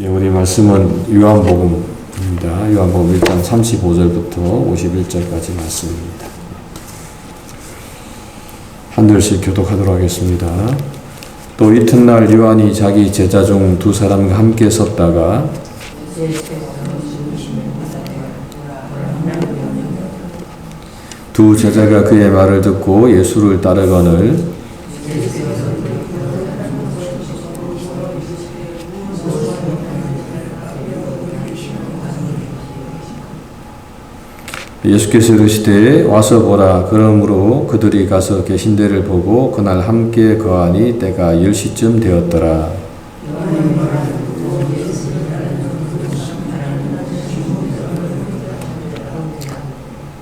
예, 우리 말씀은 요한복음입니다. 요한복음 1장 35절부터 51절까지 말씀입니다. 한 절씩 교독하도록 하겠습니다. 또 이튿날 요한이 자기 제자 중 두 사람과 함께 섰다가 두 제자가 그의 말을 듣고 예수를 따르거늘 예수께서 이르시되 와서 보라. 그러므로 그들이 가서 계신 데를 보고 그날 함께 거하니 때가 10시쯤 되었더라.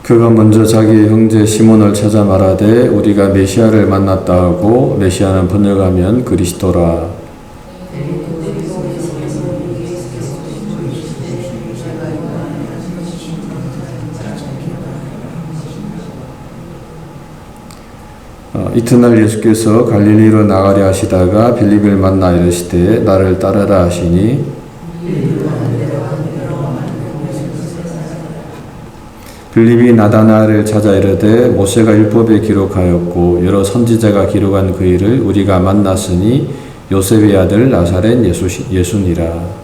그가 먼저 자기 형제 시몬을 찾아 말하되 우리가 메시아를 만났다 하고, 메시아는 번역하면 그리스도라. 이튿날 예수께서 갈릴리로 나가려 하시다가 빌립을 만나 이르시되 나를 따르라 하시니 빌립이 나다나엘을 찾아 이르되 모세가 율법에 기록하였고 여러 선지자가 기록한 그 일을 우리가 만났으니 요셉의 아들 나사렛 예수니라.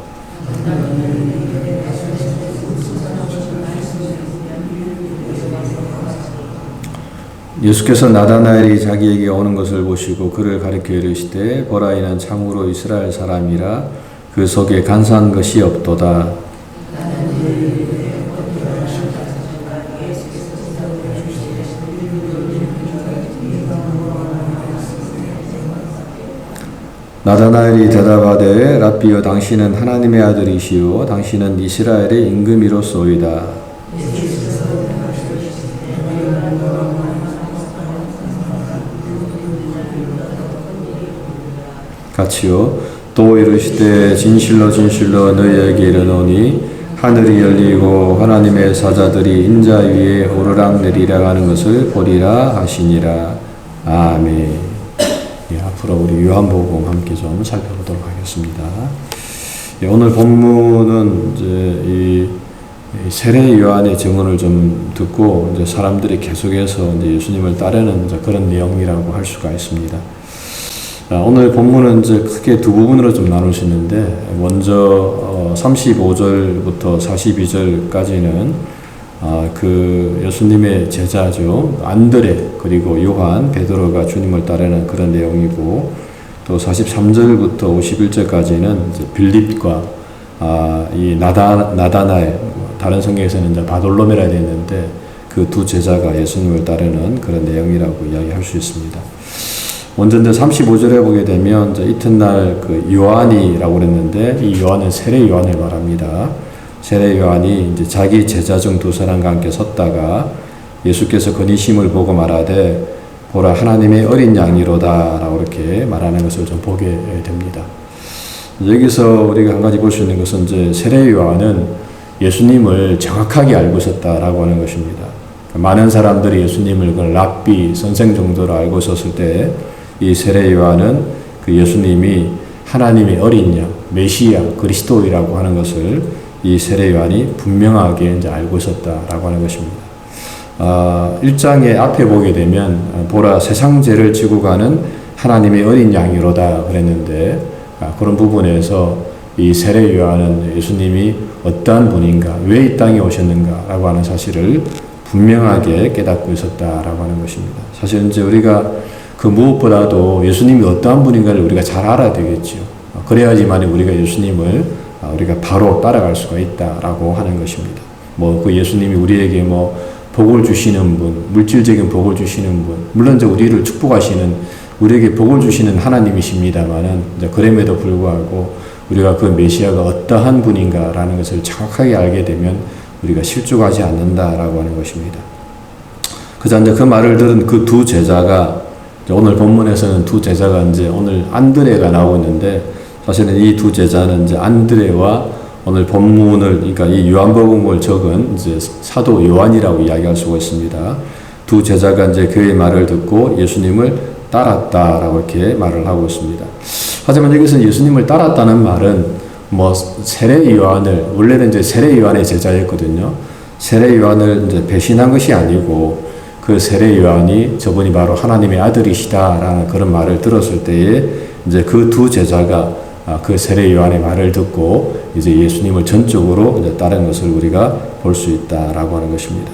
예수께서 나다나엘이 자기에게 오는 것을 보시고 그를 가리켜 이르시되 보라, 이는 참으로 이스라엘 사람이라 그 속에 간사한 것이 없도다. 나다나엘이 대답하되 랍비여, 당신은 하나님의 아들이시요 당신은 이스라엘의 임금이로소이다. 같이요. 또 이르시되 진실로 진실로 너희에게 이르노니 하늘이 열리고 하나님의 사자들이 인자 위에 오르락 내리락 하는 것을 보리라 하시니라. 아멘. 예, 앞으로 우리 요한복음 함께 좀 살펴보도록 하겠습니다. 예, 오늘 본문은 이제 이 세례 요한의 증언을 좀 듣고 이제 사람들이 계속해서 이제 예수님을 따르는 이제 그런 내용이라고 할 수가 있습니다. 오늘 본문은 이제 크게 두 부분으로 좀 나눌 수 있는데, 먼저 35절부터 42절까지는 그 예수님의 제자죠, 안드레 그리고 요한, 베드로가 주님을 따르는 그런 내용이고, 또 43절부터 51절까지는 이제 빌립과 이 나다나엘, 다른 성경에서는 이제 바돌로메라 되어 있는데 그 두 제자가 예수님을 따르는 그런 내용이라고 이야기할 수 있습니다. 먼저 이제 35절에 보게 되면 이제 이튿날 그 요한이라고 그랬는데, 이 요한은 세례 요한을 말합니다. 세례 요한이 이제 자기 제자 중 두 사람과 함께 섰다가 예수께서 건의심을 보고 말하되 보라, 하나님의 어린 양이로다라고 이렇게 말하는 것을 좀 보게 됩니다. 여기서 우리가 한 가지 볼 수 있는 것은 이제 세례 요한은 예수님을 정확하게 알고 있었다라고 하는 것입니다. 많은 사람들이 예수님을 그 랍비, 선생 정도로 알고 있었을 때 이 세례 요한은 그 예수님이 하나님의 어린 양, 메시아, 그리스도이라고 하는 것을 이 세례 요한이 분명하게 이제 알고 있었다라고 하는 것입니다. 1장의 앞에 보게 되면 보라, 세상 죄를 지고 가는 하나님의 어린 양이로다 그랬는데, 그런 부분에서 이 세례 요한은 예수님이 어떠한 분인가, 왜 이 땅에 오셨는가라고 하는 사실을 분명하게 깨닫고 있었다라고 하는 것입니다. 사실 이제 우리가 그 무엇보다도 예수님이 어떠한 분인가를 우리가 잘 알아야 되겠죠. 그래야지만 우리가 예수님을 우리가 바로 따라갈 수가 있다라고 하는 것입니다. 그 예수님이 우리에게 복을 주시는 분, 물질적인 복을 주시는 분, 물론 이제 우리를 축복하시는, 우리에게 복을 주시는 하나님이십니다만은 이제 그럼에도 불구하고 우리가 그 메시아가 어떠한 분인가라는 것을 정확하게 알게 되면 우리가 실족하지 않는다라고 하는 것입니다. 그자 이제 그 말을 들은 그 두 제자가, 오늘 본문에서는 두 제자가 이제 오늘 안드레가 나오고 있는데, 사실은 이 두 제자는 이제 안드레와 오늘 본문을, 그러니까 이 요한복음을 적은 이제 사도 요한이라고 이야기할 수가 있습니다. 두 제자가 이제 그의 말을 듣고 예수님을 따랐다라고 이렇게 말을 하고 있습니다. 하지만 여기서 예수님을 따랐다는 말은 세례 요한을, 원래는 이제 세례 요한의 제자였거든요. 세례 요한을 이제 배신한 것이 아니고, 그 세례 요한이 저분이 바로 하나님의 아들이시다라는 그런 말을 들었을 때에 이제 그 두 제자가 그 세례 요한의 말을 듣고 이제 예수님을 전적으로 이제 따른 것을 우리가 볼 수 있다라고 하는 것입니다.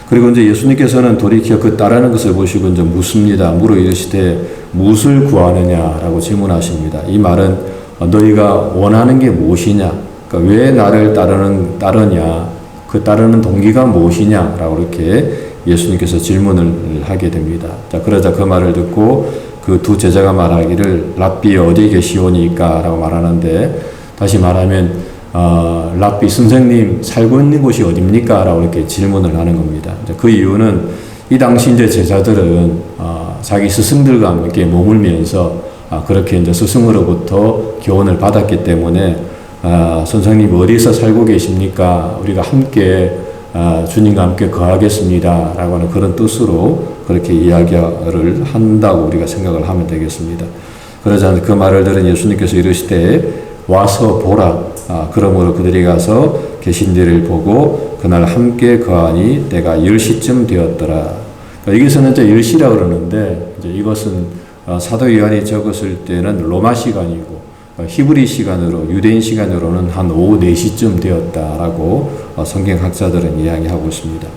그리고 이제 예수님께서는 돌이켜 그 따르는 것을 보시고 이제 묻습니다. 물어 이르시되 무엇을 구하느냐라고 질문하십니다. 이 말은 너희가 원하는 게 무엇이냐? 그러니까 왜 나를 따르냐? 그 따르는 동기가 무엇이냐라고 이렇게 예수님께서 질문을 하게 됩니다. 자, 그러자 그 말을 듣고 그 두 제자가 말하기를 랍비 어디 계시오니까 라고 말하는데, 다시 말하면 랍비 선생님 살고 있는 곳이 어딥니까? 라고 이렇게 질문을 하는 겁니다. 그 이유는 이 당시 이제 제자들은 자기 스승들과 함께 머물면서 그렇게 이제 스승으로부터 교훈을 받았기 때문에 선생님 어디서 살고 계십니까? 우리가 함께 주님과 함께 거하겠습니다 라고 하는 그런 뜻으로 그렇게 이야기를 한다고 우리가 생각을 하면 되겠습니다. 그러자 그 말을 들은 예수님께서 이르시되 와서 보라. 그러므로 그들이 가서 계신 데를 보고 그날 함께 거하니 때가 10시쯤 되었더라. 여기서는 이제 10시라 그러는데, 이제 이것은 사도 요한이 적었을 때는 로마 시간이고 히브리 시간으로, 유대인 시간으로는 한 오후 4시쯤 되었다라고 성경학자들은 이야기하고 있습니다.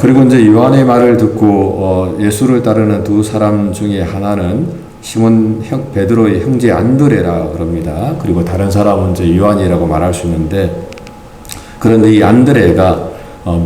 그리고 이제 요한의 말을 듣고 예수를 따르는 두 사람 중에 하나는 시몬 베드로의 형제 안드레라 그럽니다. 그리고 다른 사람은 이제 요한이라고 말할 수 있는데, 그런데 이 안드레가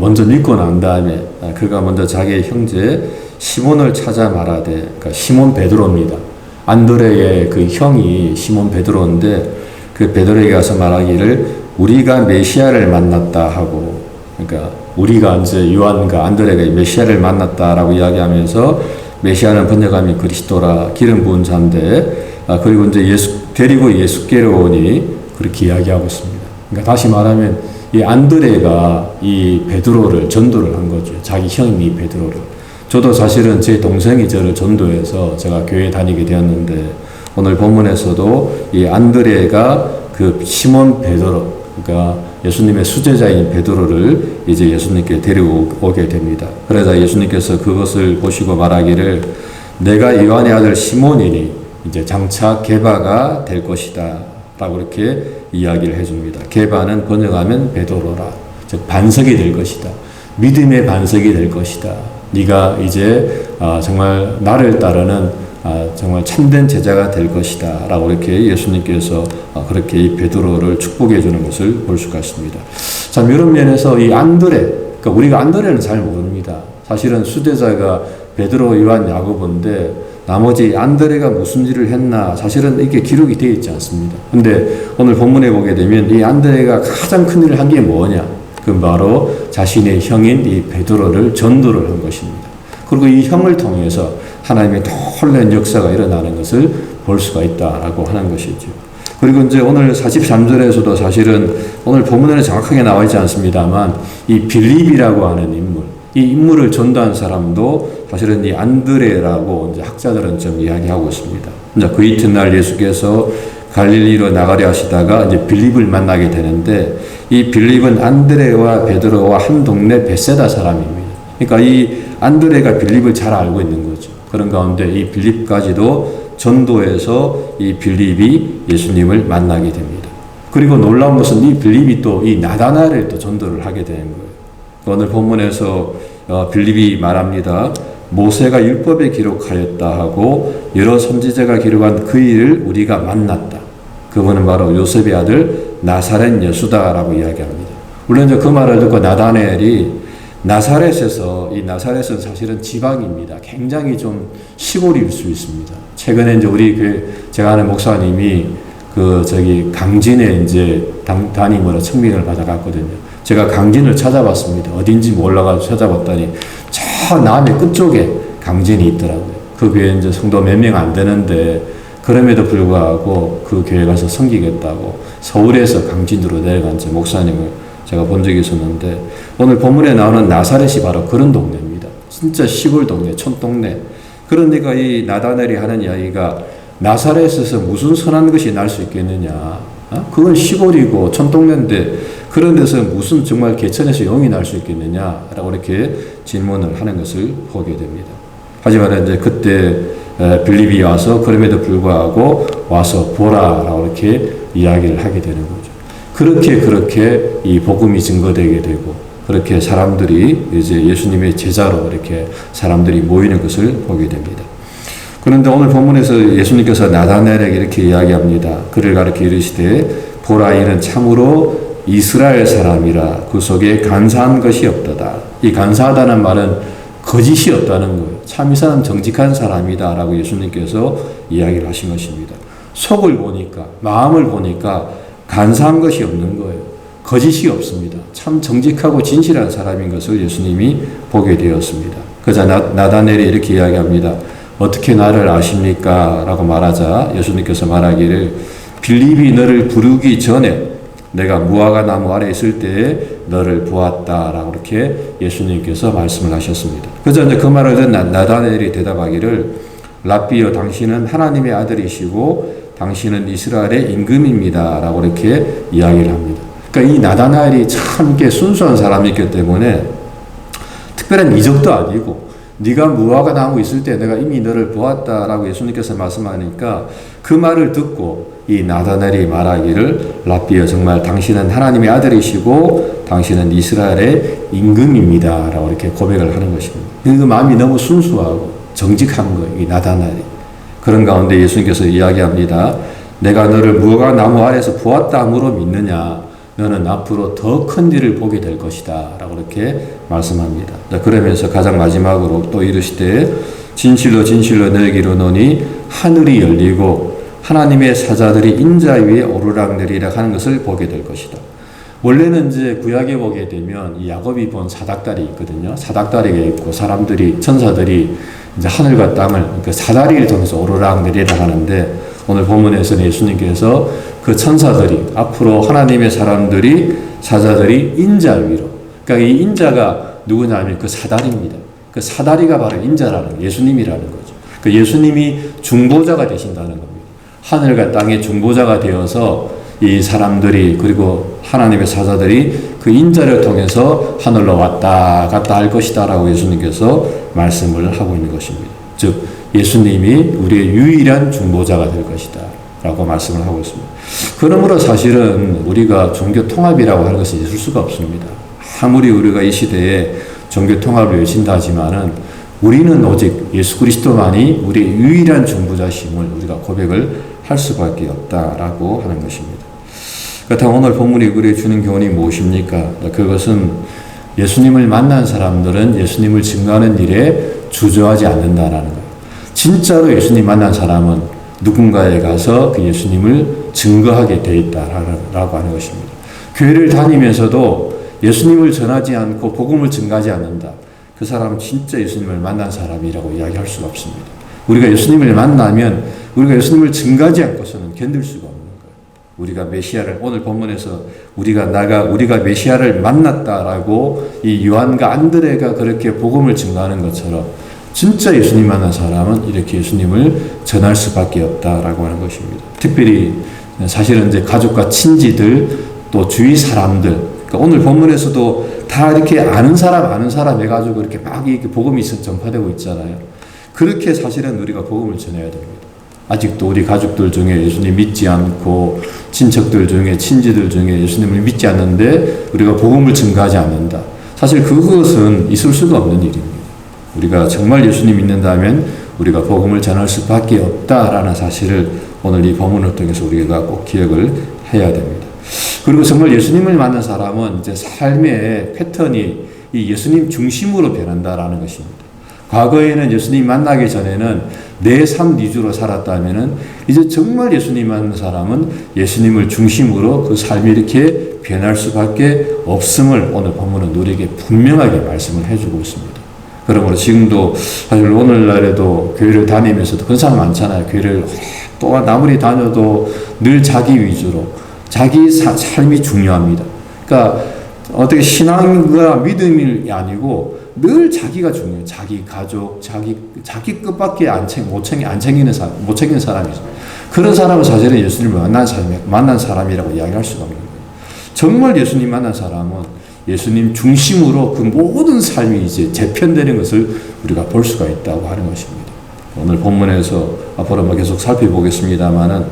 먼저 믿고 난 다음에 그가 먼저 자기의 형제 시몬을 찾아 말하되, 그러니까 시몬 베드로입니다. 안드레의 그 형이 시몬 베드로인데, 그 베드로에게 가서 말하기를 우리가 메시아를 만났다 하고, 그러니까 우리가 이제 요한과 안드레가 메시아를 만났다라고 이야기하면서, 메시아는 번역하면 그리스도라, 기름 부은 자인데, 그리고 이제 데리고 예수께로 오니 그렇게 이야기하고 있습니다. 그러니까 다시 말하면 이 안드레가 이 베드로를 전도를 한 거죠. 자기 형인 이 베드로를. 저도 사실은 제 동생이 저를 전도해서 제가 교회 다니게 되었는데, 오늘 본문에서도 이 안드레가 그 시몬 베드로, 그러니까 예수님의 수제자인 베드로를 이제 예수님께 데려오게 됩니다. 그러자 예수님께서 그것을 보시고 말하기를 내가 요한의 아들 시몬이니 이제 장차 게바가 될 것이다 라고 이렇게 이야기를 해줍니다. 게바는 번역하면 베드로라, 즉 반석이 될 것이다. 믿음의 반석이 될 것이다. 네가 이제 정말 나를 따르는 정말 참된 제자가 될 것이다 라고 이렇게 예수님께서 그렇게 이 베드로를 축복해 주는 것을 볼 수가 있습니다. 자, 이런 면에서 이 안드레, 그러니까 우리가 안드레는 잘 모릅니다. 사실은 수제자가 베드로, 요한, 야고보인데 나머지 안드레가 무슨 일을 했나 사실은 이게 기록이 되어 있지 않습니다. 근데 오늘 본문에 보게 되면 이 안드레가 가장 큰 일을 한 게 뭐냐? 그건 바로 자신의 형인 이 베드로를 전도를 한 것입니다. 그리고 이 형을 통해서 하나님의 놀라운 역사가 일어나는 것을 볼 수가 있다라고 하는 것이죠. 그리고 이제 오늘 43절에서도 사실은 오늘 본문에는 정확하게 나와 있지 않습니다만 이 빌립이라고 하는 인물, 이 인물을 전도한 사람도 사실은 이 안드레라고 이제 학자들은 좀 이야기하고 있습니다. 이제 그 이튿날 예수께서 갈릴리로 나가려 하시다가 이제 빌립을 만나게 되는데, 이 빌립은 안드레와 베드로와 한 동네 베세다 사람입니다. 그러니까 이 안드레가 빌립을 잘 알고 있는 거죠. 그런 가운데 이 빌립까지도 전도해서 이 빌립이 예수님을 만나게 됩니다. 그리고 놀라운 것은 이 빌립이 또 이 나다나엘을 또 전도를 하게 되는 거예요. 오늘 본문에서 빌립이 말합니다. 모세가 율법에 기록하였다 하고 여러 선지자가 기록한 그 일을 우리가 만났다. 그분은 바로 요셉의 아들 나사렛 예수다라고 이야기합니다. 물론 이제 그 말을 듣고 나다나엘이 나사렛에서, 이 나사렛은 사실은 지방입니다. 굉장히 좀 시골일 수 있습니다. 최근에 이제 우리 제가 아는 목사님이 강진에 이제 담임으로 청빙을 받아갔거든요. 제가 강진을 찾아봤습니다. 어딘지 몰라가지고 찾아봤더니 저 남해 끝쪽에 강진이 있더라고요. 그 교회 이제 성도 몇 명 안 되는데, 그럼에도 불구하고 그 교회 가서 섬기겠다고 서울에서 강진으로 내려간 제 목사님을 제가 본 적이 있었는데, 오늘 본문에 나오는 나사렛이 바로 그런 동네입니다. 진짜 시골 동네, 촌동네. 그러니까 이 나다넬이 하는 이야기가 나사렛에서 무슨 선한 것이 날 수 있겠느냐. 그건 시골이고 촌동네인데 그런 데서 무슨 정말 개천에서 용이 날 수 있겠느냐라고 이렇게 질문을 하는 것을 보게 됩니다. 하지만 이제 그때 빌립이 와서 그럼에도 불구하고 와서 보라라고 이렇게 이야기를 하게 되는 거죠. 그렇게 이 복음이 증거되게 되고 그렇게 사람들이 이제 예수님의 제자로 이렇게 사람들이 모이는 것을 보게 됩니다. 그런데 오늘 본문에서 예수님께서 나다나엘에게 이렇게 이야기합니다. 그를 가르쳐 이르시되 보라 이는 참으로 이스라엘 사람이라 그 속에 간사한 것이 없도다. 이 간사하다는 말은 거짓이 없다는 거예요. 참 이 사람 정직한 사람이다 라고 예수님께서 이야기를 하신 것입니다. 속을 보니까 마음을 보니까 간사한 것이 없는 거예요. 거짓이 없습니다. 참 정직하고 진실한 사람인 것을 예수님이 보게 되었습니다. 그러자 나다나엘이 이렇게 이야기합니다. 어떻게 나를 아십니까? 라고 말하자 예수님께서 말하기를 빌립이 너를 부르기 전에 내가 무화과 나무 아래 있을 때에 너를 보았다 라고 이렇게 예수님께서 말씀을 하셨습니다. 그래서 이제 그 말을 듣는 나다나엘이 대답하기를 랍비여 당신은 하나님의 아들이시고 당신은 이스라엘의 임금입니다 라고 이렇게 이야기를 합니다. 그러니까 이 나다나엘이 참 이렇게 순수한 사람이기 때문에 특별한 이적도 아니고 네가 무화과 나무 있을 때 내가 이미 너를 보았다라고 예수님께서 말씀하니까 그 말을 듣고 이 나다나엘이 말하기를 랍비여 정말 당신은 하나님의 아들이시고 당신은 이스라엘의 임금입니다 라고 이렇게 고백을 하는 것입니다. 그 마음이 너무 순수하고 정직한 거예요. 이 나다나엘이. 그런 가운데 예수님께서 이야기합니다. 내가 너를 무화과 나무 아래서 보았다 함으로 믿느냐 너는 앞으로 더 큰 일을 보게 될 것이다 라고 이렇게 말씀합니다. 그러면서 가장 마지막으로 또 이르시되 진실로 진실로 너에게 이르노니 하늘이 열리고 하나님의 사자들이 인자 위에 오르락내리락 하는 것을 보게 될 것이다. 원래는 이제 구약에 보게 되면 이 야곱이 본 사닥다리 있거든요. 사닥다리가 있고 사람들이 천사들이 이제 하늘과 땅을 그 사다리를 통해서 오르락내리락 하는데 오늘 본문에서는 예수님께서 그 천사들이 앞으로 하나님의 사자들이 인자 위로 그러니까 이 인자가 누구냐면 그 사다리입니다. 그 사다리가 바로 인자라는 예수님이라는 거죠. 그 예수님이 중보자가 되신다는 겁니다. 하늘과 땅의 중보자가 되어서 이 사람들이 그리고 하나님의 사자들이 그 인자를 통해서 하늘로 왔다 갔다 할 것이다 라고 예수님께서 말씀을 하고 있는 것입니다. 즉 예수님이 우리의 유일한 중보자가 될 것이다 라고 말씀을 하고 있습니다. 그러므로 사실은 우리가 종교 통합이라고 하는 것은 있을 수가 없습니다. 아무리 우리가 이 시대에 종교 통합을 외친다 하지만은 우리는 오직 예수 그리스도만이 우리의 유일한 중보자심을 우리가 고백을 할 수밖에 없다라고 하는 것입니다. 그렇다면 오늘 본문이 우리에게 주는 교훈이 무엇입니까? 그것은 예수님을 만난 사람들은 예수님을 증거하는 일에 주저하지 않는다라는 거예요. 진짜로 예수님 만난 사람은 누군가에 가서 그 예수님을 증거하게 돼 있다라고 하는 것입니다. 교회를 다니면서도 예수님을 전하지 않고 복음을 증거하지 않는다. 그 사람은 진짜 예수님을 만난 사람이라고 이야기할 수가 없습니다. 우리가 예수님을 만나면 우리가 예수님을 증거하지 않고서는 견딜 수가 없는 거예요. 우리가 메시아를 오늘 본문에서 우리가 메시아를 만났다라고 이 요한과 안드레가 그렇게 복음을 증거하는 것처럼 진짜 예수님 만난 사람은 이렇게 예수님을 전할 수밖에 없다라고 하는 것입니다. 특별히 사실은 이제 가족과 친지들 또 주위 사람들 그러니까 오늘 본문에서도 다 이렇게 아는 사람 해가지고 이렇게 막 이렇게 복음이 전파되고 있잖아요. 그렇게 사실은 우리가 복음을 전해야 됩니다. 아직도 우리 가족들 중에 예수님 믿지 않고 친척들 중에 친지들 중에 예수님을 믿지 않는데 우리가 복음을 증거하지 않는다. 사실 그것은 있을 수가 없는 일입니다. 우리가 정말 예수님 믿는다면 우리가 복음을 전할 수밖에 없다라는 사실을 오늘 이 본문을 통해서 우리가 꼭 기억을 해야 됩니다. 그리고 정말 예수님을 만난 사람은 이제 삶의 패턴이 이 예수님 중심으로 변한다라는 것입니다. 과거에는 예수님 만나기 전에는 내 삶 위주로 살았다면은 이제 정말 예수님 만난 사람은 예수님을 중심으로 그 삶이 이렇게 변할 수밖에 없음을 오늘 본문은 우리에게 분명하게 말씀을 해주고 있습니다. 그러므로 지금도 사실 오늘날에도 교회를 다니면서도 그런 사람 많잖아요. 교회를 또한 아무리 다녀도 늘 자기 위주로 자기 삶이 중요합니다. 그러니까 어떻게 신앙과 믿음이 아니고 늘 자기가 중요해요. 자기 가족, 자기 끝밖에 안 챙기는 사람이죠. 그런 사람은 사실은 예수님을 만난 사람이라고 이야기할 수가 없는 거예요. 정말 예수님 만난 사람은 예수님 중심으로 그 모든 삶이 이제 재편되는 것을 우리가 볼 수가 있다고 하는 것입니다. 오늘 본문에서 앞으로 계속 살펴보겠습니다만은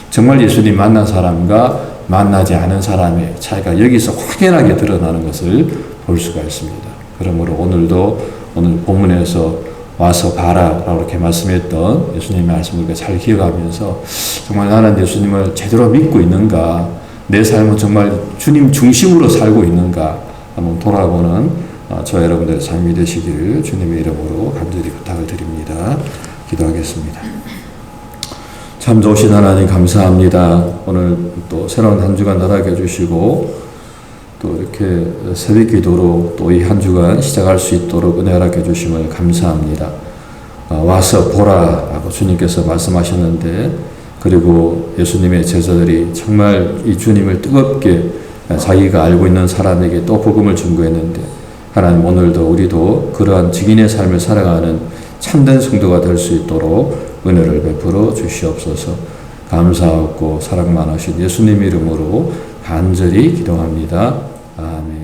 정말 예수님 만난 사람과 만나지 않은 사람의 차이가 여기서 확연하게 드러나는 것을 볼 수가 있습니다. 그러므로 오늘 본문에서 와서 봐라라고 이렇게 말씀했던 예수님의 말씀을 우리가 잘 기억하면서 정말 나는 예수님을 제대로 믿고 있는가, 내 삶은 정말 주님 중심으로 살고 있는가 한번 돌아보는 저와 여러분들의 삶이 되시기를 주님의 이름으로 간절히 부탁을 드립니다. 기도하겠습니다. 참 좋으신 하나님 감사합니다. 오늘 또 새로운 한 주간 나라게 해주시고 또 이렇게 새벽 기도로 또 이 한 주간 시작할 수 있도록 은혜 허락해 주심을 감사합니다. 와서 보라라고 주님께서 말씀하셨는데, 그리고 예수님의 제자들이 정말 이 주님을 뜨겁게 자기가 알고 있는 사람에게 또 복음을 전거했는데, 하나님 오늘도 우리도 그러한 증인의 삶을 살아가는 참된 성도가 될 수 있도록 은혜를 베풀어 주시옵소서. 감사하고 사랑 많으신 예수님 이름으로 간절히 기도합니다. 아멘.